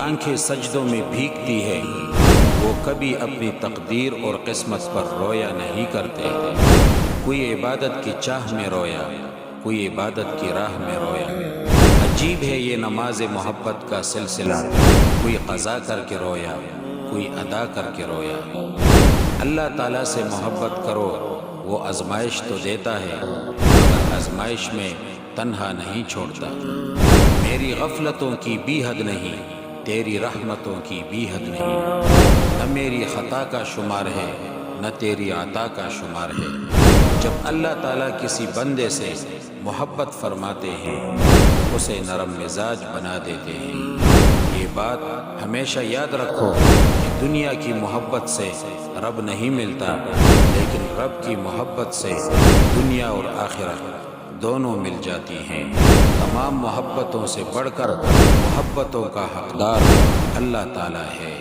آنکھیں سجدوں میں بھیگتی ہے، وہ کبھی اپنی تقدیر اور قسمت پر رویا نہیں کرتے۔ کوئی عبادت کی چاہ میں رویا، کوئی عبادت کی راہ میں رویا۔ عجیب ہے یہ نماز محبت کا سلسلہ، کوئی قضا کر کے رویا، کوئی ادا کر کے رویا۔ اللہ تعالیٰ سے محبت کرو، وہ آزمائش تو دیتا ہے مگر آزمائش میں تنہا نہیں چھوڑتا۔ میری غفلتوں کی بھی حد نہیں، تیری رحمتوں کی بھی حد نہیں۔ نہ میری خطا کا شمار ہے، نہ تیری عطا کا شمار ہے۔ جب اللہ تعالیٰ کسی بندے سے محبت فرماتے ہیں، اسے نرم مزاج بنا دیتے ہیں۔ یہ بات ہمیشہ یاد رکھو کہ دنیا کی محبت سے رب نہیں ملتا، لیکن رب کی محبت سے دنیا اور آخرت دونوں مل جاتی ہیں۔ تمام محبتوں سے بڑھ کر محبتوں کا حقدار اللہ تعالیٰ ہے۔